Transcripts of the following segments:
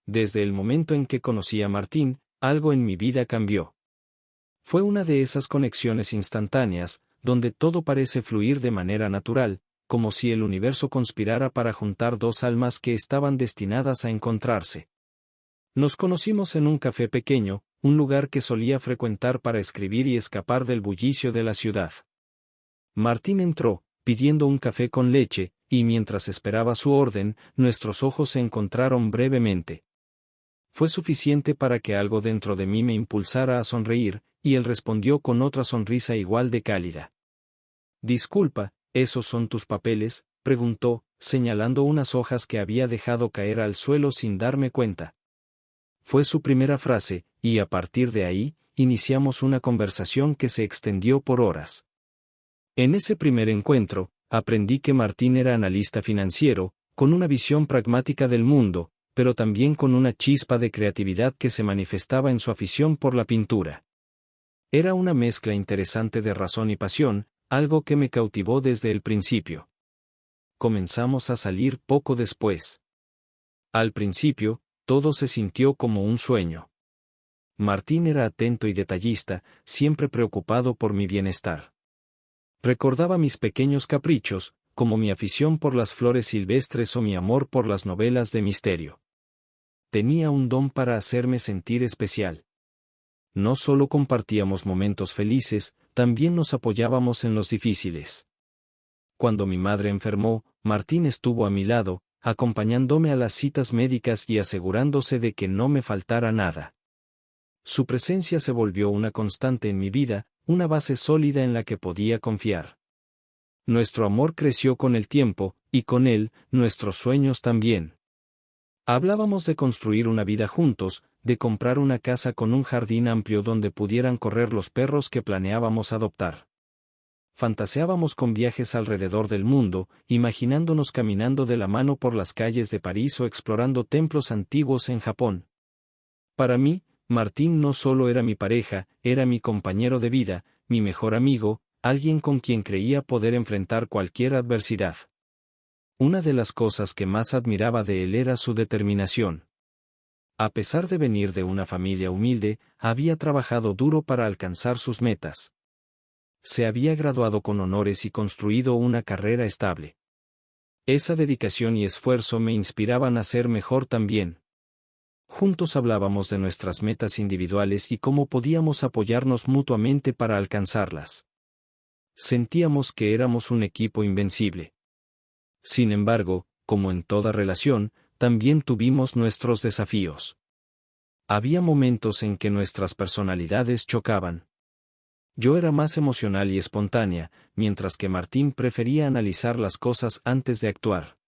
Desde el momento en que conocí a Martín, algo en mi vida cambió. Fue una de esas conexiones instantáneas, donde todo parece fluir de manera natural, como si el universo conspirara para juntar dos almas que estaban destinadas a encontrarse. Nos conocimos en un café pequeño, un lugar que solía frecuentar para escribir y escapar del bullicio de la ciudad. Martín entró, pidiendo un café con leche, y mientras esperaba su orden, nuestros ojos se encontraron brevemente. Fue suficiente para que algo dentro de mí me impulsara a sonreír, y él respondió con otra sonrisa igual de cálida. «Disculpa, ¿esos son tus papeles?», preguntó, señalando unas hojas que había dejado caer al suelo sin darme cuenta. Fue su primera frase, y a partir de ahí, iniciamos una conversación que se extendió por horas. En ese primer encuentro, aprendí que Martín era analista financiero, con una visión pragmática del mundo, pero también con una chispa de creatividad que se manifestaba en su afición por la pintura. Era una mezcla interesante de razón y pasión, algo que me cautivó desde el principio. Comenzamos a salir poco después. Al principio, todo se sintió como un sueño. Martín era atento y detallista, siempre preocupado por mi bienestar. Recordaba mis pequeños caprichos, como mi afición por las flores silvestres o mi amor por las novelas de misterio. Tenía un don para hacerme sentir especial. No solo compartíamos momentos felices, también nos apoyábamos en los difíciles. Cuando mi madre enfermó, Martín estuvo a mi lado, acompañándome a las citas médicas y asegurándose de que no me faltara nada. Su presencia se volvió una constante en mi vida, una base sólida en la que podía confiar. Nuestro amor creció con el tiempo, y con él, nuestros sueños también. Hablábamos de construir una vida juntos, de comprar una casa con un jardín amplio donde pudieran correr los perros que planeábamos adoptar. Fantaseábamos con viajes alrededor del mundo, imaginándonos caminando de la mano por las calles de París o explorando templos antiguos en Japón. Para mí, Martín no solo era mi pareja, era mi compañero de vida, mi mejor amigo, alguien con quien creía poder enfrentar cualquier adversidad. Una de las cosas que más admiraba de él era su determinación. A pesar de venir de una familia humilde, había trabajado duro para alcanzar sus metas. Se había graduado con honores y construido una carrera estable. Esa dedicación y esfuerzo me inspiraban a ser mejor también. Juntos hablábamos de nuestras metas individuales y cómo podíamos apoyarnos mutuamente para alcanzarlas. Sentíamos que éramos un equipo invencible. Sin embargo, como en toda relación, también tuvimos nuestros desafíos. Había momentos en que nuestras personalidades chocaban. Yo era más emocional y espontánea, mientras que Martín prefería analizar las cosas antes de actuar.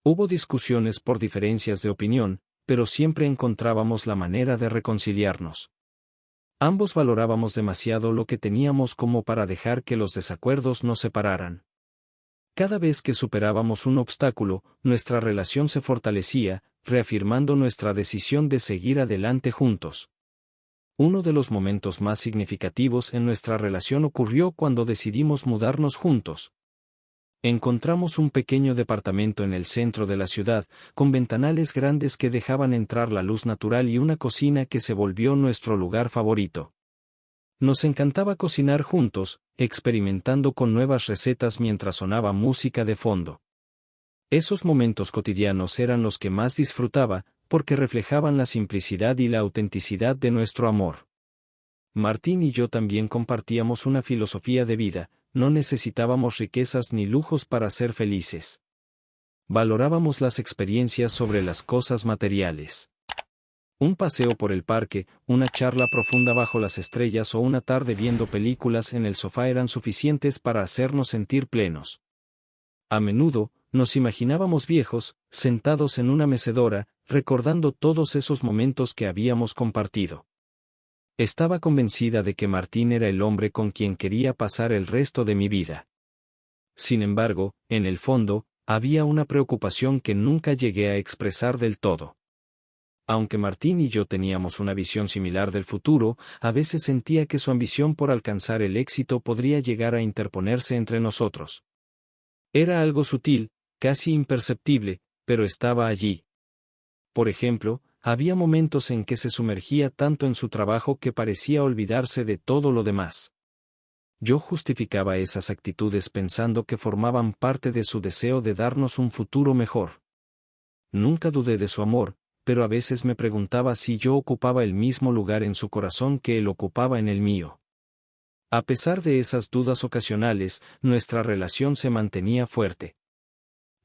Hubo discusiones por diferencias de opinión, pero siempre encontrábamos la manera de reconciliarnos. Ambos valorábamos demasiado lo que teníamos como para dejar que los desacuerdos nos separaran. Cada vez que superábamos un obstáculo, nuestra relación se fortalecía, reafirmando nuestra decisión de seguir adelante juntos. Uno de los momentos más significativos en nuestra relación ocurrió cuando decidimos mudarnos juntos. Encontramos un pequeño departamento en el centro de la ciudad, con ventanales grandes que dejaban entrar la luz natural y una cocina que se volvió nuestro lugar favorito. Nos encantaba cocinar juntos, experimentando con nuevas recetas mientras sonaba música de fondo. Esos momentos cotidianos eran los que más disfrutaba, porque reflejaban la simplicidad y la autenticidad de nuestro amor. Martín y yo también compartíamos una filosofía de vida: no necesitábamos riquezas ni lujos para ser felices. Valorábamos las experiencias sobre las cosas materiales. Un paseo por el parque, una charla profunda bajo las estrellas o una tarde viendo películas en el sofá eran suficientes para hacernos sentir plenos. A menudo, nos imaginábamos viejos, sentados en una mecedora, recordando todos esos momentos que habíamos compartido. Estaba convencida de que Martín era el hombre con quien quería pasar el resto de mi vida. Sin embargo, en el fondo, había una preocupación que nunca llegué a expresar del todo. Aunque Martín y yo teníamos una visión similar del futuro, a veces sentía que su ambición por alcanzar el éxito podría llegar a interponerse entre nosotros. Era algo sutil, casi imperceptible, pero estaba allí. Por ejemplo, había momentos en que se sumergía tanto en su trabajo que parecía olvidarse de todo lo demás. Yo justificaba esas actitudes pensando que formaban parte de su deseo de darnos un futuro mejor. Nunca dudé de su amor, pero a veces me preguntaba si yo ocupaba el mismo lugar en su corazón que él ocupaba en el mío. A pesar de esas dudas ocasionales, nuestra relación se mantenía fuerte.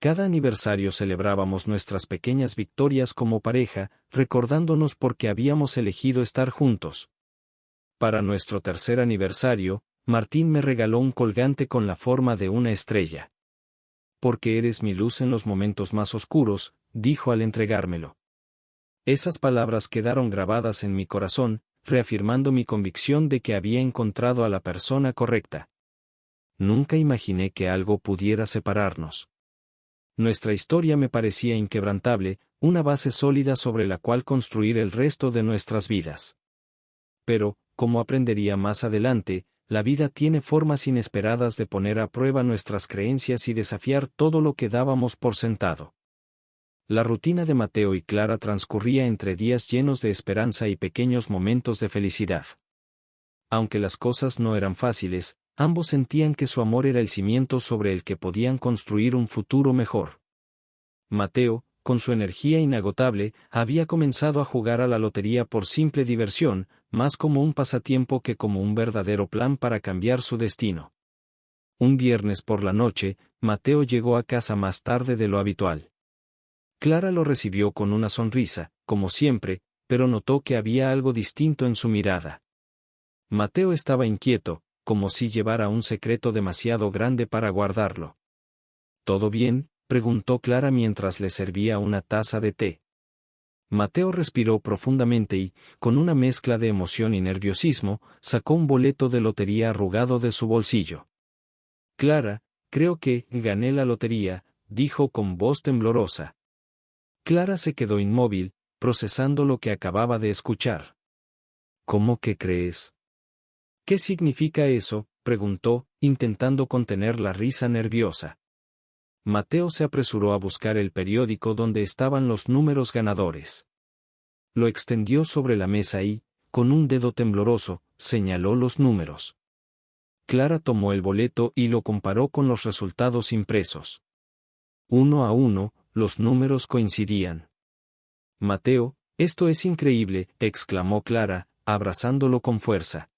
Cada aniversario celebrábamos nuestras pequeñas victorias como pareja, recordándonos por qué habíamos elegido estar juntos. Para nuestro tercer aniversario, Martín me regaló un colgante con la forma de una estrella. Porque eres mi luz en los momentos más oscuros, dijo al entregármelo. Esas palabras quedaron grabadas en mi corazón, reafirmando mi convicción de que había encontrado a la persona correcta. Nunca imaginé que algo pudiera separarnos. Nuestra historia me parecía inquebrantable, una base sólida sobre la cual construir el resto de nuestras vidas. Pero, como aprendería más adelante, la vida tiene formas inesperadas de poner a prueba nuestras creencias y desafiar todo lo que dábamos por sentado. La rutina de Mateo y Clara transcurría entre días llenos de esperanza y pequeños momentos de felicidad. Aunque las cosas no eran fáciles, ambos sentían que su amor era el cimiento sobre el que podían construir un futuro mejor. Mateo, con su energía inagotable, había comenzado a jugar a la lotería por simple diversión, más como un pasatiempo que como un verdadero plan para cambiar su destino. Un viernes por la noche, Mateo llegó a casa más tarde de lo habitual. Clara lo recibió con una sonrisa, como siempre, pero notó que había algo distinto en su mirada. Mateo estaba inquieto, como si llevara un secreto demasiado grande para guardarlo. ¿Todo bien?, preguntó Clara mientras le servía una taza de té. Mateo respiró profundamente y, con una mezcla de emoción y nerviosismo, sacó un boleto de lotería arrugado de su bolsillo. Clara, creo que gané la lotería, dijo con voz temblorosa. Clara se quedó inmóvil, procesando lo que acababa de escuchar. ¿Cómo que crees? ¿Qué significa eso?, preguntó, intentando contener la risa nerviosa. Mateo se apresuró a buscar el periódico donde estaban los números ganadores. Lo extendió sobre la mesa y, con un dedo tembloroso, señaló los números. Clara tomó el boleto y lo comparó con los resultados impresos. 1 a 1, los números coincidían. Mateo, esto es increíble, exclamó Clara, abrazándolo con fuerza.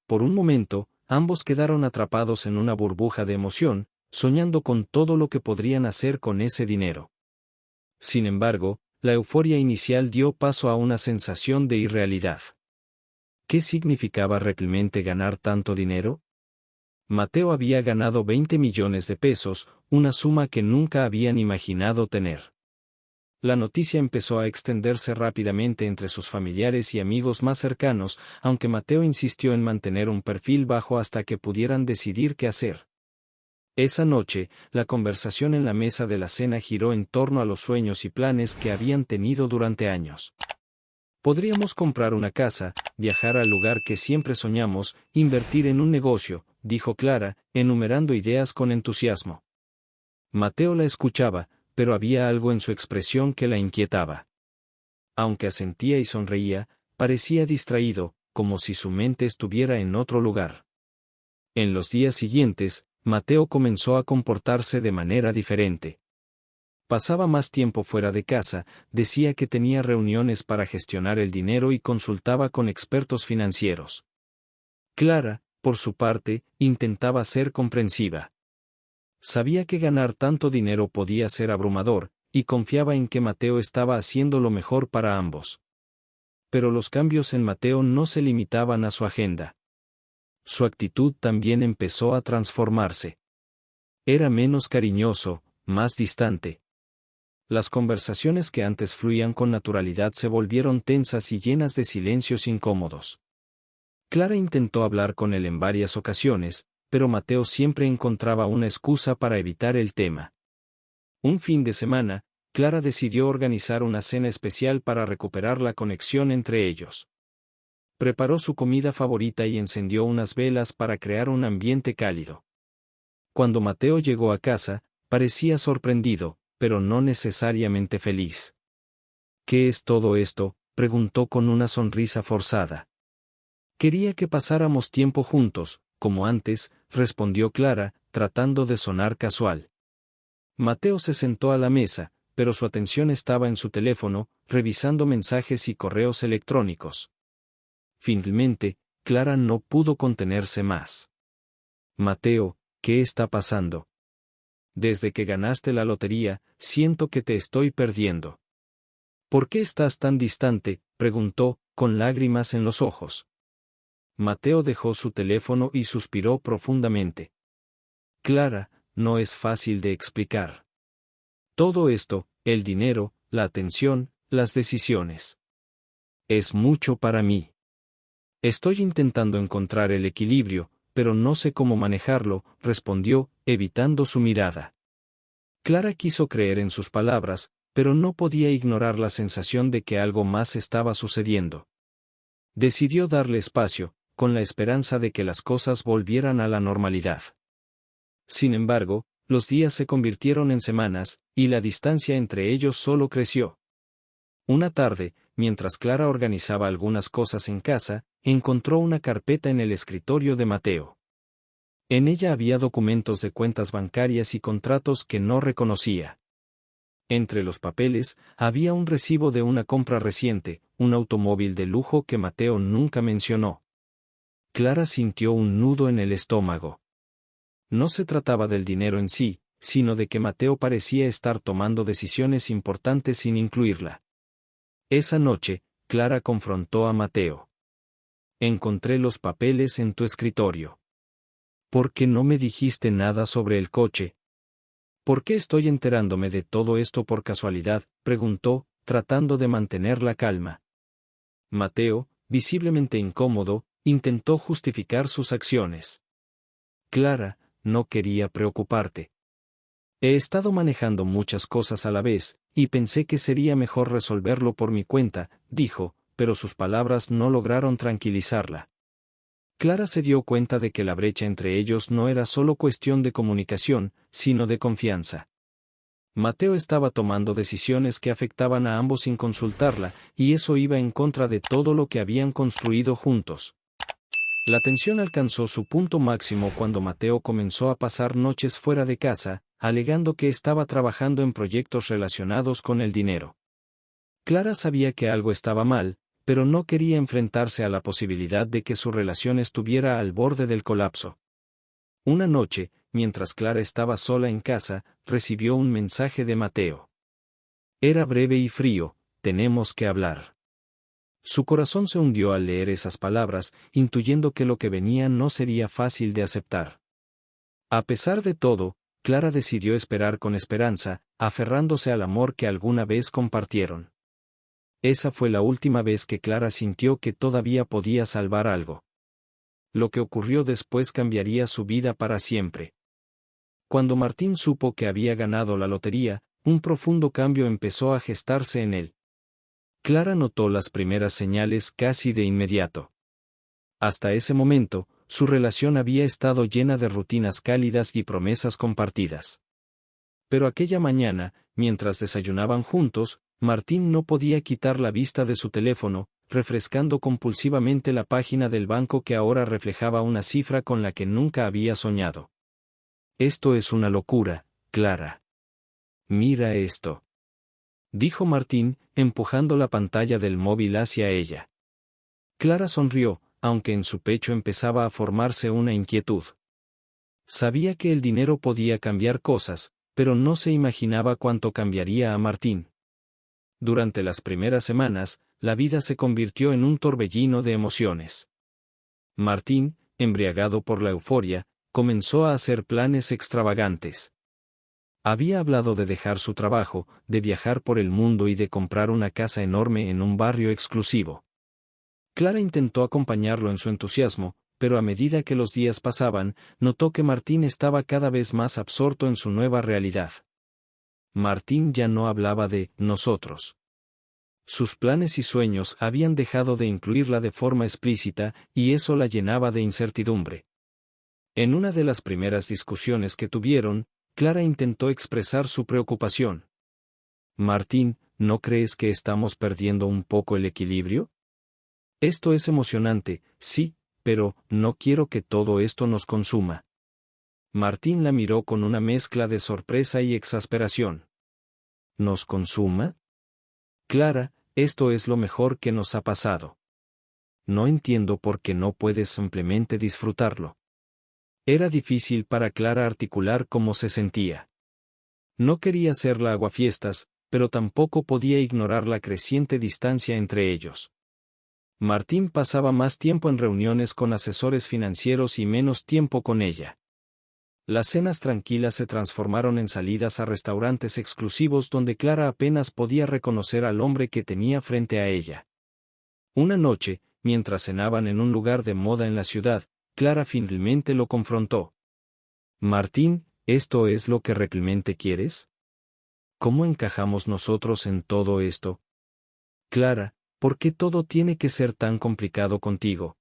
Por un momento, ambos quedaron atrapados en una burbuja de emoción, soñando con todo lo que podrían hacer con ese dinero. Sin embargo, la euforia inicial dio paso a una sensación de irrealidad. ¿Qué significaba realmente ganar tanto dinero? Mateo había ganado 20 millones de pesos, una suma que nunca habían imaginado tener. La noticia empezó a extenderse rápidamente entre sus familiares y amigos más cercanos, aunque Mateo insistió en mantener un perfil bajo hasta que pudieran decidir qué hacer. Esa noche, la conversación en la mesa de la cena giró en torno a los sueños y planes que habían tenido durante años. Podríamos comprar una casa, viajar al lugar que siempre soñamos, invertir en un negocio, dijo Clara, enumerando ideas con entusiasmo. Mateo la escuchaba, pero había algo en su expresión que la inquietaba. Aunque asentía y sonreía, parecía distraído, como si su mente estuviera en otro lugar. En los días siguientes, Mateo comenzó a comportarse de manera diferente. Pasaba más tiempo fuera de casa, decía que tenía reuniones para gestionar el dinero y consultaba con expertos financieros. Clara, por su parte, intentaba ser comprensiva. Sabía que ganar tanto dinero podía ser abrumador, y confiaba en que Mateo estaba haciendo lo mejor para ambos. Pero los cambios en Mateo no se limitaban a su agenda. Su actitud también empezó a transformarse. Era menos cariñoso, más distante. Las conversaciones que antes fluían con naturalidad se volvieron tensas y llenas de silencios incómodos. Clara intentó hablar con él en varias ocasiones, pero Mateo siempre encontraba una excusa para evitar el tema. Un fin de semana, Clara decidió organizar una cena especial para recuperar la conexión entre ellos. Preparó su comida favorita y encendió unas velas para crear un ambiente cálido. Cuando Mateo llegó a casa, parecía sorprendido, pero no necesariamente feliz. ¿Qué es todo esto?, preguntó con una sonrisa forzada. Quería que pasáramos tiempo juntos, como antes, respondió Clara, tratando de sonar casual. Mateo se sentó a la mesa, pero su atención estaba en su teléfono, revisando mensajes y correos electrónicos. Finalmente, Clara no pudo contenerse más. Mateo, ¿qué está pasando? Desde que ganaste la lotería, siento que te estoy perdiendo. ¿Por qué estás tan distante?, preguntó, con lágrimas en los ojos. Mateo dejó su teléfono y suspiró profundamente. Clara, no es fácil de explicar. Todo esto, el dinero, la atención, las decisiones. Es mucho para mí. Estoy intentando encontrar el equilibrio, pero no sé cómo manejarlo, respondió, evitando su mirada. Clara quiso creer en sus palabras, pero no podía ignorar la sensación de que algo más estaba sucediendo. Decidió darle espacio, con la esperanza de que las cosas volvieran a la normalidad. Sin embargo, los días se convirtieron en semanas, y la distancia entre ellos solo creció. Una tarde, mientras Clara organizaba algunas cosas en casa, encontró una carpeta en el escritorio de Mateo. En ella había documentos de cuentas bancarias y contratos que no reconocía. Entre los papeles, había un recibo de una compra reciente, un automóvil de lujo que Mateo nunca mencionó. Clara sintió un nudo en el estómago. No se trataba del dinero en sí, sino de que Mateo parecía estar tomando decisiones importantes sin incluirla. Esa noche, Clara confrontó a Mateo. Encontré los papeles en tu escritorio. ¿Por qué no me dijiste nada sobre el coche? ¿Por qué estoy enterándome de todo esto por casualidad?, preguntó, tratando de mantener la calma. Mateo, visiblemente incómodo, intentó justificar sus acciones. Clara, no quería preocuparte. He estado manejando muchas cosas a la vez, y pensé que sería mejor resolverlo por mi cuenta, dijo, pero sus palabras no lograron tranquilizarla. Clara se dio cuenta de que la brecha entre ellos no era solo cuestión de comunicación, sino de confianza. Mateo estaba tomando decisiones que afectaban a ambos sin consultarla, y eso iba en contra de todo lo que habían construido juntos. La tensión alcanzó su punto máximo cuando Mateo comenzó a pasar noches fuera de casa, alegando que estaba trabajando en proyectos relacionados con el dinero. Clara sabía que algo estaba mal, pero no quería enfrentarse a la posibilidad de que su relación estuviera al borde del colapso. Una noche, mientras Clara estaba sola en casa, recibió un mensaje de Mateo. Era breve y frío: tenemos que hablar. Su corazón se hundió al leer esas palabras, intuyendo que lo que venía no sería fácil de aceptar. A pesar de todo, Clara decidió esperar con esperanza, aferrándose al amor que alguna vez compartieron. Esa fue la última vez que Clara sintió que todavía podía salvar algo. Lo que ocurrió después cambiaría su vida para siempre. Cuando Martín supo que había ganado la lotería, un profundo cambio empezó a gestarse en él. Clara notó las primeras señales casi de inmediato. Hasta ese momento, su relación había estado llena de rutinas cálidas y promesas compartidas. Pero aquella mañana, mientras desayunaban juntos, Martín no podía quitar la vista de su teléfono, refrescando compulsivamente la página del banco que ahora reflejaba una cifra con la que nunca había soñado. Esto es una locura, Clara. Mira esto, dijo Martín, empujando la pantalla del móvil hacia ella. Clara sonrió, aunque en su pecho empezaba a formarse una inquietud. Sabía que el dinero podía cambiar cosas, pero no se imaginaba cuánto cambiaría a Martín. Durante las primeras semanas, la vida se convirtió en un torbellino de emociones. Martín, embriagado por la euforia, comenzó a hacer planes extravagantes. Había hablado de dejar su trabajo, de viajar por el mundo y de comprar una casa enorme en un barrio exclusivo. Clara intentó acompañarlo en su entusiasmo, pero a medida que los días pasaban, notó que Martín estaba cada vez más absorto en su nueva realidad. Martín ya no hablaba de nosotros. Sus planes y sueños habían dejado de incluirla de forma explícita, y eso la llenaba de incertidumbre. En una de las primeras discusiones que tuvieron, Clara intentó expresar su preocupación. Martín, ¿no crees que estamos perdiendo un poco el equilibrio? Esto es emocionante, sí, pero no quiero que todo esto nos consuma. Martín la miró con una mezcla de sorpresa y exasperación. ¿Nos consuma? Clara, esto es lo mejor que nos ha pasado. No entiendo por qué no puedes simplemente disfrutarlo. Era difícil para Clara articular cómo se sentía. No quería ser la aguafiestas, pero tampoco podía ignorar la creciente distancia entre ellos. Martín pasaba más tiempo en reuniones con asesores financieros y menos tiempo con ella. Las cenas tranquilas se transformaron en salidas a restaurantes exclusivos donde Clara apenas podía reconocer al hombre que tenía frente a ella. Una noche, mientras cenaban en un lugar de moda en la ciudad, Clara finalmente lo confrontó. Martín, ¿esto es lo que realmente quieres? ¿Cómo encajamos nosotros en todo esto? Clara, ¿por qué todo tiene que ser tan complicado contigo?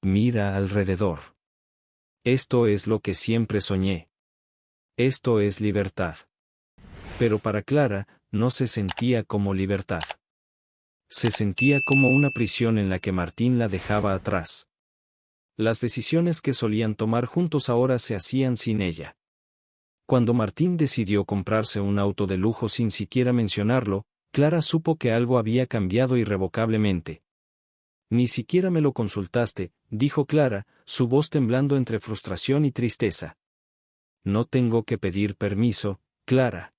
Mira alrededor. Esto es lo que siempre soñé. Esto es libertad. Pero para Clara, no se sentía como libertad. Se sentía como una prisión en la que Martín la dejaba atrás. Las decisiones que solían tomar juntos ahora se hacían sin ella. Cuando Martín decidió comprarse un auto de lujo sin siquiera mencionarlo, Clara supo que algo había cambiado irrevocablemente. Ni siquiera me lo consultaste, dijo Clara, su voz temblando entre frustración y tristeza. No tengo que pedir permiso, Clara.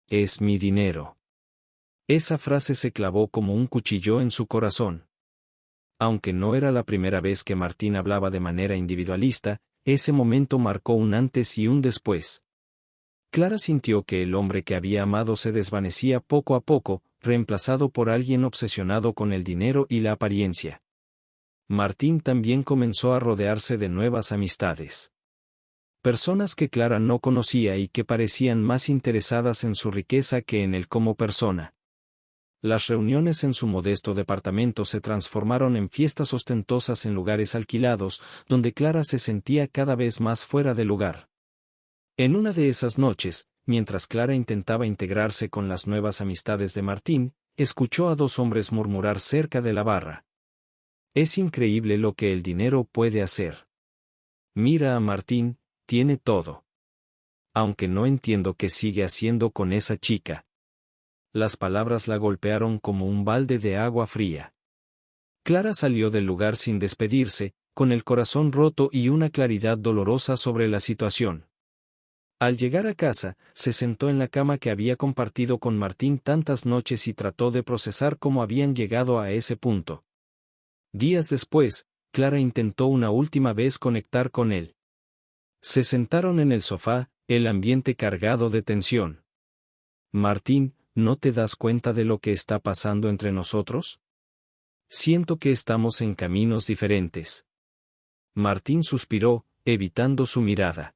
Es mi dinero. Esa frase se clavó como un cuchillo en su corazón. Aunque no era la primera vez que Martín hablaba de manera individualista, ese momento marcó un antes y un después. Clara sintió que el hombre que había amado se desvanecía poco a poco, reemplazado por alguien obsesionado con el dinero y la apariencia. Martín también comenzó a rodearse de nuevas amistades. Personas que Clara no conocía y que parecían más interesadas en su riqueza que en él como persona. Las reuniones en su modesto departamento se transformaron en fiestas ostentosas en lugares alquilados, donde Clara se sentía cada vez más fuera de lugar. En una de esas noches, mientras Clara intentaba integrarse con las nuevas amistades de Martín, escuchó a dos hombres murmurar cerca de la barra. Es increíble lo que el dinero puede hacer. Mira a Martín, tiene todo. Aunque no entiendo qué sigue haciendo con esa chica. Las palabras la golpearon como un balde de agua fría. Clara salió del lugar sin despedirse, con el corazón roto y una claridad dolorosa sobre la situación. Al llegar a casa, se sentó en la cama que había compartido con Martín tantas noches y trató de procesar cómo habían llegado a ese punto. Días después, Clara intentó una última vez conectar con él. Se sentaron en el sofá, el ambiente cargado de tensión. Martín, ¿no te das cuenta de lo que está pasando entre nosotros? Siento que estamos en caminos diferentes. Martín suspiró, evitando su mirada.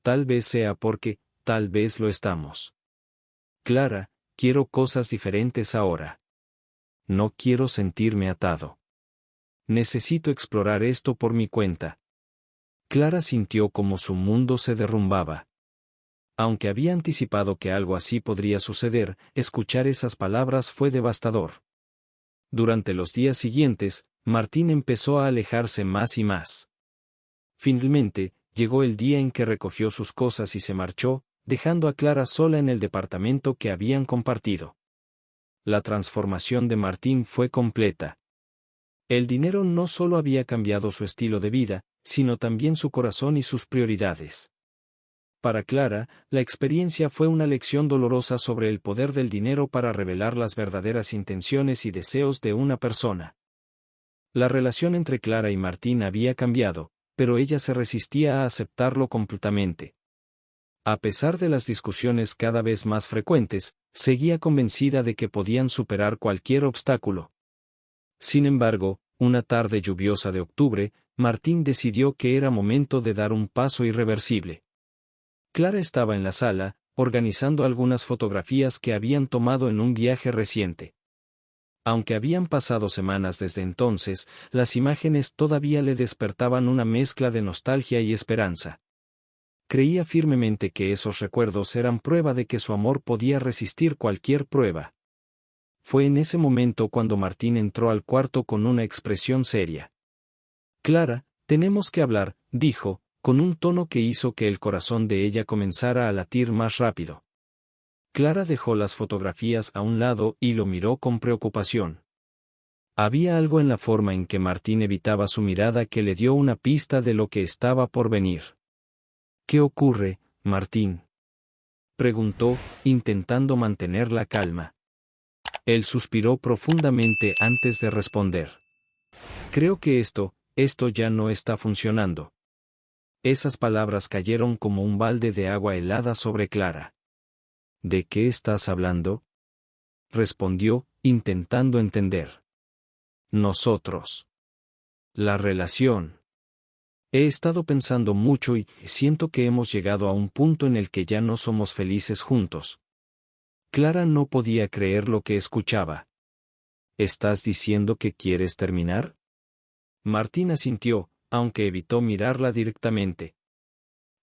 Tal vez sea porque, tal vez lo estamos. Clara, quiero cosas diferentes ahora. No quiero sentirme atado. Necesito explorar esto por mi cuenta. Clara sintió como su mundo se derrumbaba. Aunque había anticipado que algo así podría suceder, escuchar esas palabras fue devastador. Durante los días siguientes, Martín empezó a alejarse más y más. Finalmente, llegó el día en que recogió sus cosas y se marchó, dejando a Clara sola en el departamento que habían compartido. La transformación de Martín fue completa. El dinero no solo había cambiado su estilo de vida, sino también su corazón y sus prioridades. Para Clara, la experiencia fue una lección dolorosa sobre el poder del dinero para revelar las verdaderas intenciones y deseos de una persona. La relación entre Clara y Martín había cambiado, pero ella se resistía a aceptarlo completamente. A pesar de las discusiones cada vez más frecuentes, seguía convencida de que podían superar cualquier obstáculo. Sin embargo, una tarde lluviosa de octubre, Martín decidió que era momento de dar un paso irreversible. Clara estaba en la sala, organizando algunas fotografías que habían tomado en un viaje reciente. Aunque habían pasado semanas desde entonces, las imágenes todavía le despertaban una mezcla de nostalgia y esperanza. Creía firmemente que esos recuerdos eran prueba de que su amor podía resistir cualquier prueba. Fue en ese momento cuando Martín entró al cuarto con una expresión seria. Clara, tenemos que hablar, dijo, con un tono que hizo que el corazón de ella comenzara a latir más rápido. Clara dejó las fotografías a un lado y lo miró con preocupación. Había algo en la forma en que Martín evitaba su mirada que le dio una pista de lo que estaba por venir. ¿Qué ocurre, Martín?, preguntó, intentando mantener la calma. Él suspiró profundamente antes de responder. Creo que esto ya no está funcionando. Esas palabras cayeron como un balde de agua helada sobre Clara. ¿De qué estás hablando?, respondió, intentando entender. Nosotros. La relación. He estado pensando mucho y siento que hemos llegado a un punto en el que ya no somos felices juntos. Clara no podía creer lo que escuchaba. ¿Estás diciendo que quieres terminar? Martín asintió, aunque evitó mirarla directamente.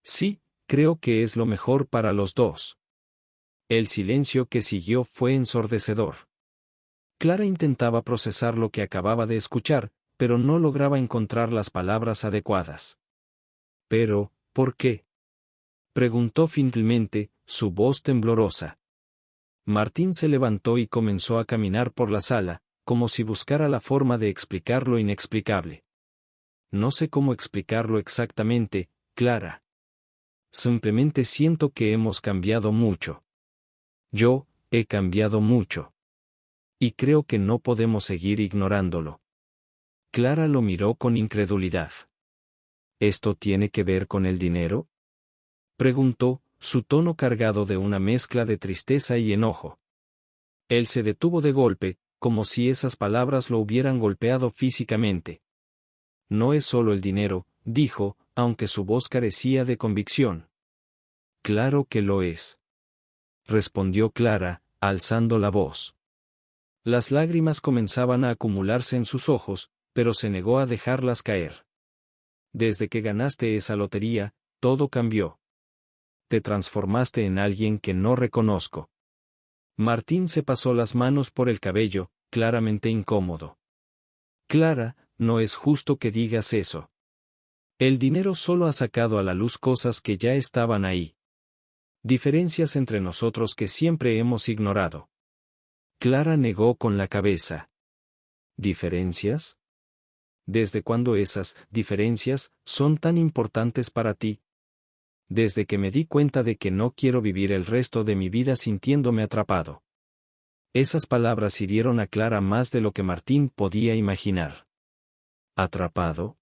Sí, creo que es lo mejor para los dos. El silencio que siguió fue ensordecedor. Clara intentaba procesar lo que acababa de escuchar, pero no lograba encontrar las palabras adecuadas. Pero, ¿por qué?, preguntó finalmente, su voz temblorosa. Martín se levantó y comenzó a caminar por la sala, como si buscara la forma de explicar lo inexplicable. No sé cómo explicarlo exactamente, Clara. Simplemente siento que hemos cambiado mucho. Yo he cambiado mucho. Y creo que no podemos seguir ignorándolo. Clara lo miró con incredulidad. ¿Esto tiene que ver con el dinero?, preguntó, su tono cargado de una mezcla de tristeza y enojo. Él se detuvo de golpe, como si esas palabras lo hubieran golpeado físicamente. No es solo el dinero, dijo, aunque su voz carecía de convicción. Claro que lo es, respondió Clara, alzando la voz. Las lágrimas comenzaban a acumularse en sus ojos, pero se negó a dejarlas caer. Desde que ganaste esa lotería, todo cambió. Te transformaste en alguien que no reconozco. Martín se pasó las manos por el cabello, claramente incómodo. Clara, no es justo que digas eso. El dinero solo ha sacado a la luz cosas que ya estaban ahí. Diferencias entre nosotros que siempre hemos ignorado. Clara negó con la cabeza. ¿Diferencias? ¿Desde cuándo esas diferencias son tan importantes para ti? Desde que me di cuenta de que no quiero vivir el resto de mi vida sintiéndome atrapado. Esas palabras hirieron a Clara más de lo que Martín podía imaginar. ¿Atrapado?,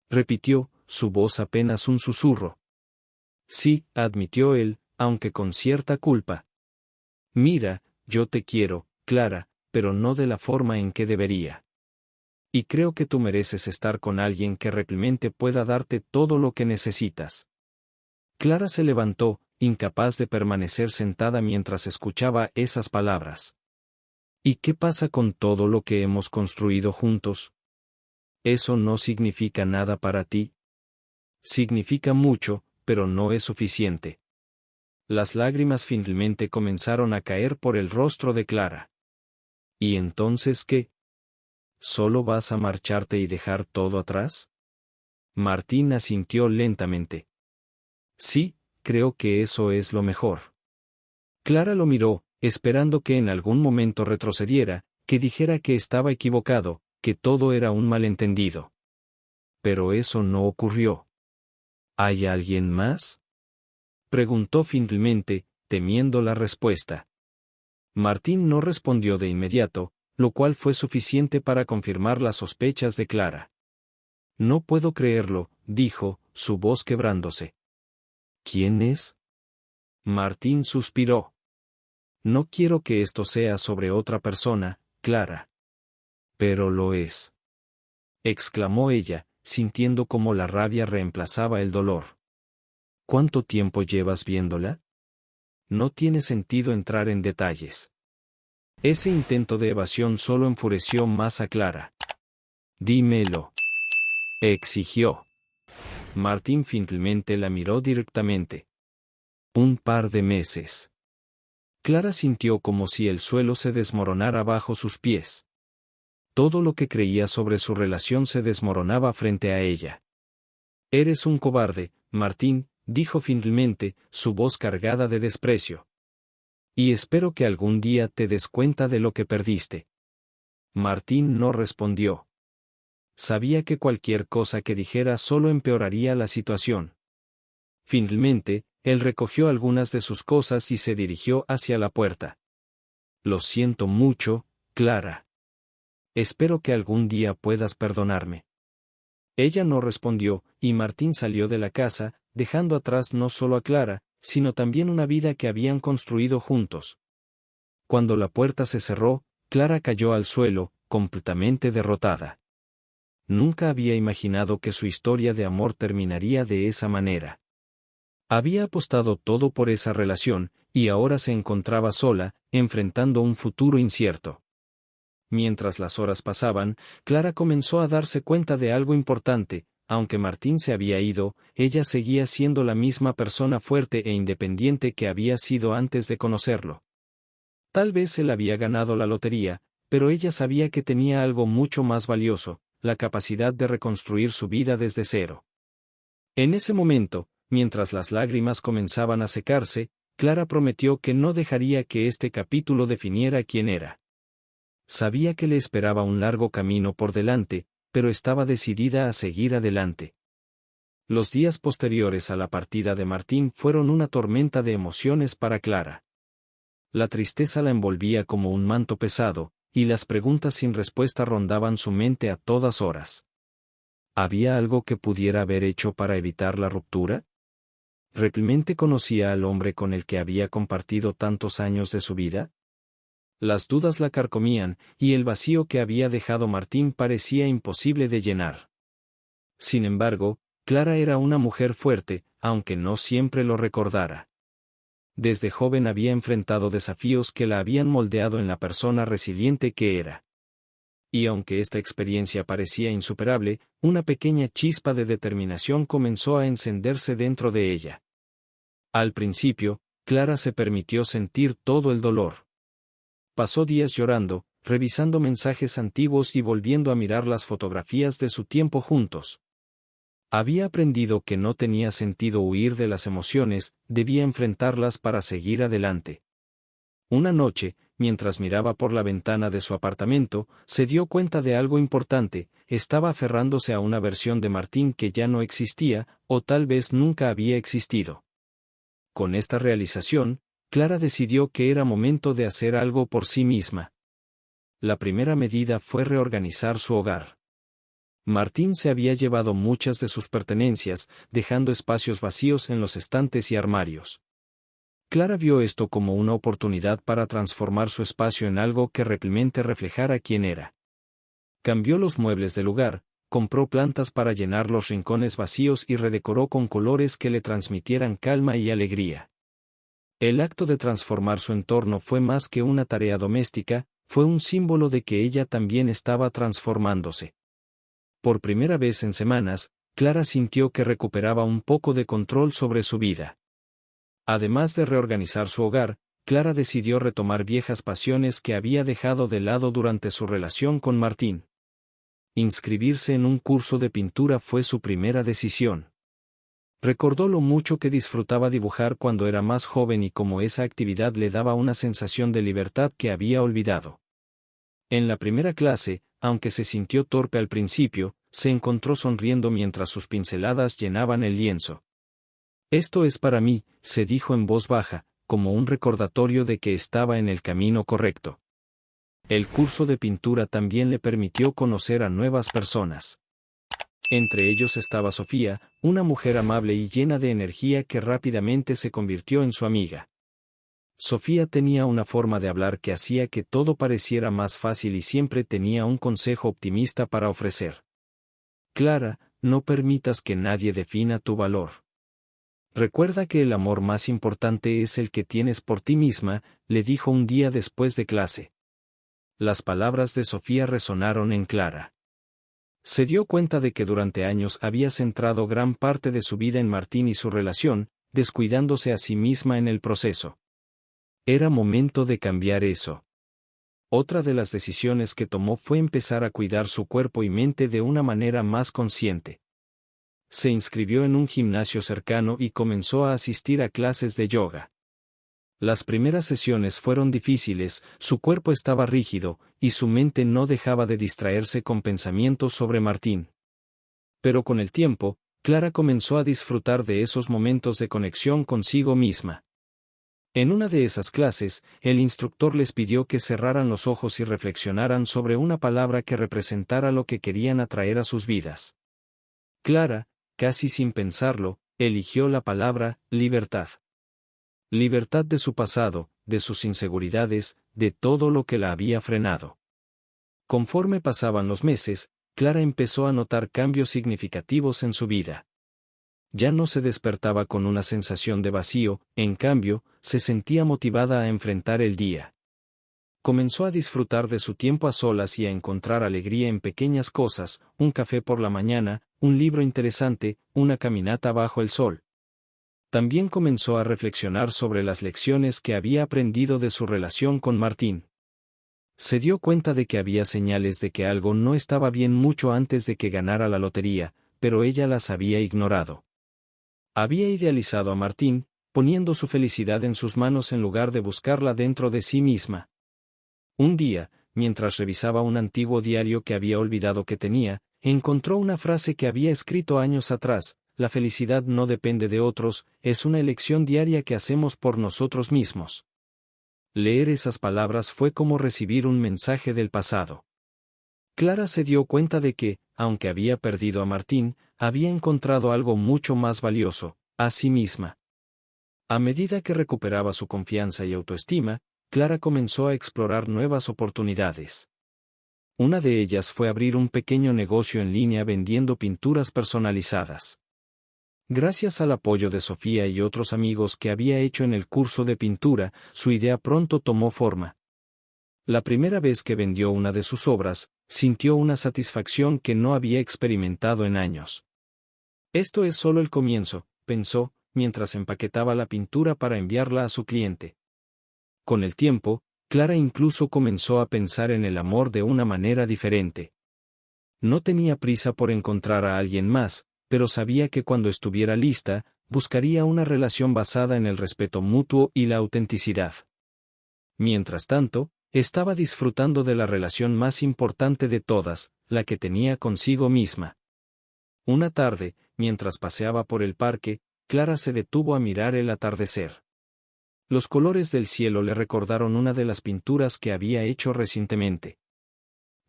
repitió, su voz apenas un susurro. Sí, admitió él, aunque con cierta culpa. Mira, yo te quiero, Clara, pero no de la forma en que debería. Y creo que tú mereces estar con alguien que realmente pueda darte todo lo que necesitas. Clara se levantó, incapaz de permanecer sentada mientras escuchaba esas palabras. ¿Y qué pasa con todo lo que hemos construido juntos? ¿Eso no significa nada para ti? Significa mucho, pero no es suficiente. Las lágrimas finalmente comenzaron a caer por el rostro de Clara. ¿Y entonces qué? ¿Solo vas a marcharte y dejar todo atrás? Martín asintió lentamente. Sí, creo que eso es lo mejor. Clara lo miró, esperando que en algún momento retrocediera, que dijera que estaba equivocado, que todo era un malentendido. Pero eso no ocurrió. ¿Hay alguien más?, preguntó finalmente, temiendo la respuesta. Martín no respondió de inmediato, lo cual fue suficiente para confirmar las sospechas de Clara. No puedo creerlo, dijo, su voz quebrándose. ¿Quién es? Martín suspiró. No quiero que esto sea sobre otra persona, Clara. Pero lo es, exclamó ella, sintiendo cómo la rabia reemplazaba el dolor. ¿Cuánto tiempo llevas viéndola? No tiene sentido entrar en detalles. Ese intento de evasión solo enfureció más a Clara. Dímelo, exigió. Martín finalmente la miró directamente. Un par de meses. Clara sintió como si el suelo se desmoronara bajo sus pies. Todo lo que creía sobre su relación se desmoronaba frente a ella. Eres un cobarde, Martín, dijo finalmente, su voz cargada de desprecio. Y espero que algún día te des cuenta de lo que perdiste. Martín no respondió. Sabía que cualquier cosa que dijera solo empeoraría la situación. Finalmente, él recogió algunas de sus cosas y se dirigió hacia la puerta. Lo siento mucho, Clara. Espero que algún día puedas perdonarme. Ella no respondió, y Martín salió de la casa, dejando atrás no solo a Clara, sino también una vida que habían construido juntos. Cuando la puerta se cerró, Clara cayó al suelo, completamente derrotada. Nunca había imaginado que su historia de amor terminaría de esa manera. Había apostado todo por esa relación, y ahora se encontraba sola, enfrentando un futuro incierto. Mientras las horas pasaban, Clara comenzó a darse cuenta de algo importante: aunque Martín se había ido, ella seguía siendo la misma persona fuerte e independiente que había sido antes de conocerlo. Tal vez él había ganado la lotería, pero ella sabía que tenía algo mucho más valioso: la capacidad de reconstruir su vida desde cero. En ese momento, mientras las lágrimas comenzaban a secarse, Clara prometió que no dejaría que este capítulo definiera quién era. Sabía que le esperaba un largo camino por delante, pero estaba decidida a seguir adelante. Los días posteriores a la partida de Martín fueron una tormenta de emociones para Clara. La tristeza la envolvía como un manto pesado, y las preguntas sin respuesta rondaban su mente a todas horas. ¿Había algo que pudiera haber hecho para evitar la ruptura? ¿Realmente conocía al hombre con el que había compartido tantos años de su vida? Las dudas la carcomían, y el vacío que había dejado Martín parecía imposible de llenar. Sin embargo, Clara era una mujer fuerte, aunque no siempre lo recordara. Desde joven había enfrentado desafíos que la habían moldeado en la persona resiliente que era. Y aunque esta experiencia parecía insuperable, una pequeña chispa de determinación comenzó a encenderse dentro de ella. Al principio, Clara se permitió sentir todo el dolor. Pasó días llorando, revisando mensajes antiguos y volviendo a mirar las fotografías de su tiempo juntos. Había aprendido que no tenía sentido huir de las emociones, debía enfrentarlas para seguir adelante. Una noche, mientras miraba por la ventana de su apartamento, se dio cuenta de algo importante: estaba aferrándose a una versión de Martín que ya no existía, o tal vez nunca había existido. Con esta realización, Clara decidió que era momento de hacer algo por sí misma. La primera medida fue reorganizar su hogar. Martín se había llevado muchas de sus pertenencias, dejando espacios vacíos en los estantes y armarios. Clara vio esto como una oportunidad para transformar su espacio en algo que realmente reflejara quién era. Cambió los muebles del lugar, compró plantas para llenar los rincones vacíos y redecoró con colores que le transmitieran calma y alegría. El acto de transformar su entorno fue más que una tarea doméstica, fue un símbolo de que ella también estaba transformándose. Por primera vez en semanas, Clara sintió que recuperaba un poco de control sobre su vida. Además de reorganizar su hogar, Clara decidió retomar viejas pasiones que había dejado de lado durante su relación con Martín. Inscribirse en un curso de pintura fue su primera decisión. Recordó lo mucho que disfrutaba dibujar cuando era más joven y cómo esa actividad le daba una sensación de libertad que había olvidado. En la primera clase, aunque se sintió torpe al principio, se encontró sonriendo mientras sus pinceladas llenaban el lienzo. «Esto es para mí», se dijo en voz baja, como un recordatorio de que estaba en el camino correcto. El curso de pintura también le permitió conocer a nuevas personas. Entre ellos estaba Sofía, una mujer amable y llena de energía que rápidamente se convirtió en su amiga. Sofía tenía una forma de hablar que hacía que todo pareciera más fácil y siempre tenía un consejo optimista para ofrecer. «Clara, no permitas que nadie defina tu valor. Recuerda que el amor más importante es el que tienes por ti misma», le dijo un día después de clase. Las palabras de Sofía resonaron en Clara. Se dio cuenta de que durante años había centrado gran parte de su vida en Martín y su relación, descuidándose a sí misma en el proceso. Era momento de cambiar eso. Otra de las decisiones que tomó fue empezar a cuidar su cuerpo y mente de una manera más consciente. Se inscribió en un gimnasio cercano y comenzó a asistir a clases de yoga. Las primeras sesiones fueron difíciles, su cuerpo estaba rígido, y su mente no dejaba de distraerse con pensamientos sobre Martín. Pero con el tiempo, Clara comenzó a disfrutar de esos momentos de conexión consigo misma. En una de esas clases, el instructor les pidió que cerraran los ojos y reflexionaran sobre una palabra que representara lo que querían atraer a sus vidas. Clara, casi sin pensarlo, eligió la palabra libertad. Libertad de su pasado, de sus inseguridades, de todo lo que la había frenado. Conforme pasaban los meses, Clara empezó a notar cambios significativos en su vida. Ya no se despertaba con una sensación de vacío, en cambio, se sentía motivada a enfrentar el día. Comenzó a disfrutar de su tiempo a solas y a encontrar alegría en pequeñas cosas, un café por la mañana, un libro interesante, una caminata bajo el sol. También comenzó a reflexionar sobre las lecciones que había aprendido de su relación con Martín. Se dio cuenta de que había señales de que algo no estaba bien mucho antes de que ganara la lotería, pero ella las había ignorado. Había idealizado a Martín, poniendo su felicidad en sus manos en lugar de buscarla dentro de sí misma. Un día, mientras revisaba un antiguo diario que había olvidado que tenía, encontró una frase que había escrito años atrás: la felicidad no depende de otros, es una elección diaria que hacemos por nosotros mismos. Leer esas palabras fue como recibir un mensaje del pasado. Clara se dio cuenta de que, aunque había perdido a Martín, había encontrado algo mucho más valioso, a sí misma. A medida que recuperaba su confianza y autoestima, Clara comenzó a explorar nuevas oportunidades. Una de ellas fue abrir un pequeño negocio en línea vendiendo pinturas personalizadas. Gracias al apoyo de Sofía y otros amigos que había hecho en el curso de pintura, su idea pronto tomó forma. La primera vez que vendió una de sus obras, sintió una satisfacción que no había experimentado en años. Esto es solo el comienzo, pensó, mientras empaquetaba la pintura para enviarla a su cliente. Con el tiempo, Clara incluso comenzó a pensar en el amor de una manera diferente. No tenía prisa por encontrar a alguien más, pero sabía que cuando estuviera lista, buscaría una relación basada en el respeto mutuo y la autenticidad. Mientras tanto, estaba disfrutando de la relación más importante de todas, la que tenía consigo misma. Una tarde, mientras paseaba por el parque, Clara se detuvo a mirar el atardecer. Los colores del cielo le recordaron una de las pinturas que había hecho recientemente.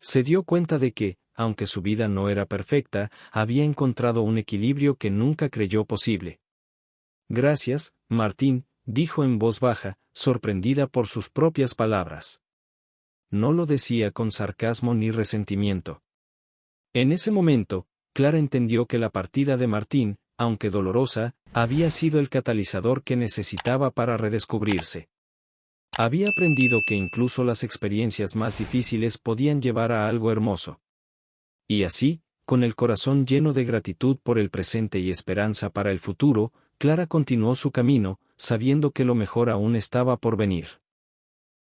Se dio cuenta de que, aunque su vida no era perfecta, había encontrado un equilibrio que nunca creyó posible. Gracias, Martín, dijo en voz baja, sorprendida por sus propias palabras. No lo decía con sarcasmo ni resentimiento. En ese momento, Clara entendió que la partida de Martín, aunque dolorosa, había sido el catalizador que necesitaba para redescubrirse. Había aprendido que incluso las experiencias más difíciles podían llevar a algo hermoso. Y así, con el corazón lleno de gratitud por el presente y esperanza para el futuro, Clara continuó su camino, sabiendo que lo mejor aún estaba por venir.